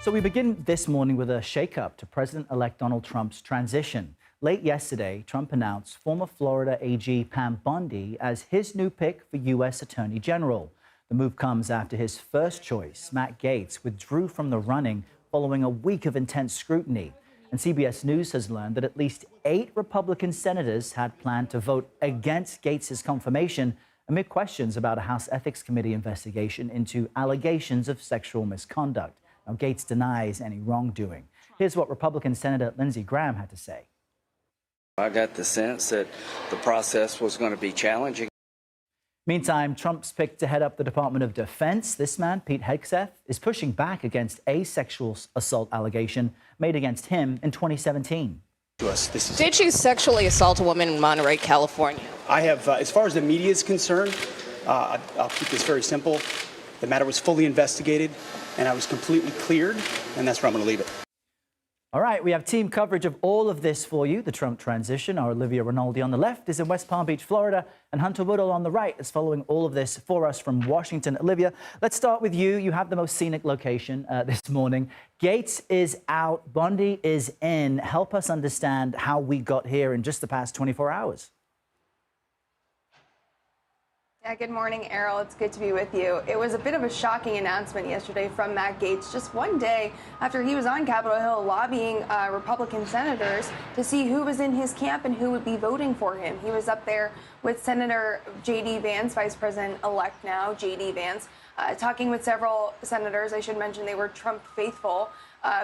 So we begin this morning with a shakeup to President-elect Donald Trump's transition. Late yesterday, Trump announced former Florida AG Pam Bondi as his new pick for U.S. Attorney General. The move comes after his first choice, Matt Gaetz, withdrew from the running following a week of intense scrutiny. And CBS News has learned that at least 8 Republican senators had planned to vote against Gaetz' confirmation amid questions about a House Ethics Committee investigation into allegations of sexual misconduct. Now, Gaetz denies any wrongdoing. Here's what Republican Senator Lindsey Graham had to say. I got the sense that the process was going to be challenging. Meantime, Trump's pick to head up the Department of Defense, this man, Pete Hegseth, is pushing back against a sexual assault allegation made against him in 2017. Did you sexually assault a woman in Monterey, California? I have, as far as the media is concerned, I'll keep this very simple. The matter was fully investigated, and I was completely cleared, and that's where I'm going to leave it. All right, we have team coverage of all of this for you. The Trump transition. Our Olivia Rinaldi on the left is in West Palm Beach, Florida, and Hunter Woodall on the right is following all of this for us from Washington. Olivia, let's start with you. You have the most scenic location this morning. Gaetz is out, Bondi is in. Help us understand how we got here in just the past 24 hours. Yeah, good morning, Errol. It's good to be with you. It was a bit of a shocking announcement yesterday from Matt Gaetz, just one day after he was on Capitol Hill lobbying Republican senators to see who was in his camp and who would be voting for him. He was up there with Senator J.D. Vance, Vice President-elect now, J.D. Vance, talking with several senators. I should mention they were Trump faithful,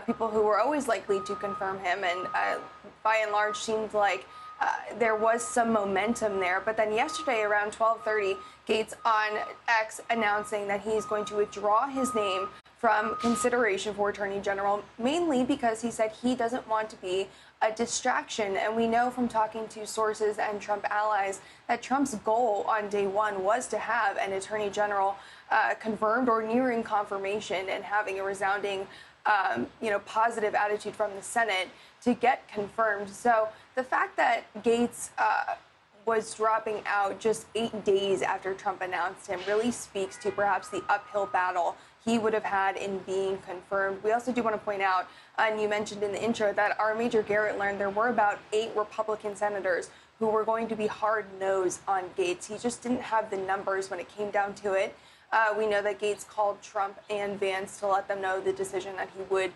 people who were always likely to confirm him, and by and large seemed like there was some momentum there. But then yesterday around 12:30, Gaetz on X announcing that he's going to withdraw his name from consideration for Attorney General, mainly because he said he doesn't want to be a distraction. And we know from talking to sources and Trump allies that Trump's goal on day one was to have an Attorney General confirmed or nearing confirmation and having a resounding positive attitude from the Senate to get confirmed. So the fact that Gaetz was dropping out just 8 days after Trump announced him really speaks to perhaps the uphill battle he would have had in being confirmed. We also do want to point out, and you mentioned in the intro, that our Major Garrett learned there were about 8 Republican senators who were going to be hard-nosed on Gaetz. He just didn't have the numbers when it came down to it. We know that Gaetz called Trump and Vance to let them know the decision that he would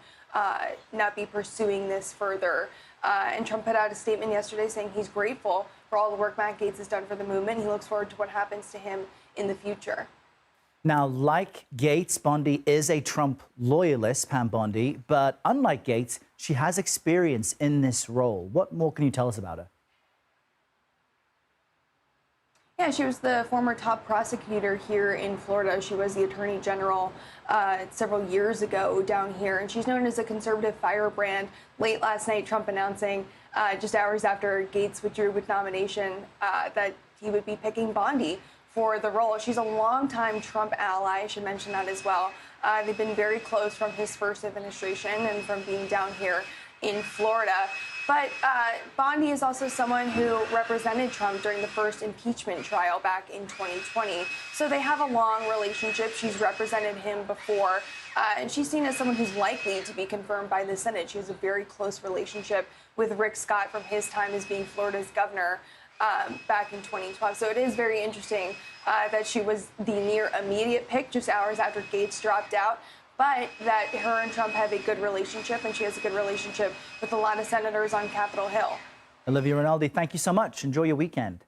not be pursuing this further. And Trump put out a statement yesterday saying he's grateful for all the work Matt Gaetz has done for the movement. He looks forward to what happens to him in the future. Now, like Gaetz, Bondi is a Trump loyalist, Pam Bondi, but unlike Gaetz, she has experience in this role. What more can you tell us about her? Yeah, she was the former top prosecutor here in Florida. She was the attorney general several years ago down here, and she's known as a conservative firebrand. Late last night, Trump announcing just hours after Gaetz withdrew with nomination that he would be picking Bondi for the role. She's a longtime Trump ally, I should mention that as well. They've been very close from his first administration and from being down here in Florida. But Bondi is also someone who represented Trump during the first impeachment trial back in 2020. So they have a long relationship. She's represented him before, and she's seen as someone who's likely to be confirmed by the Senate. She has a very close relationship with Rick Scott from his time as being Florida's governor back in 2012. So it is very interesting that she was the near immediate pick just hours after Gaetz dropped out, but that her and Trump have a good relationship, and she has a good relationship with a lot of senators on Capitol Hill. Olivia Rinaldi, thank you so much. Enjoy your weekend.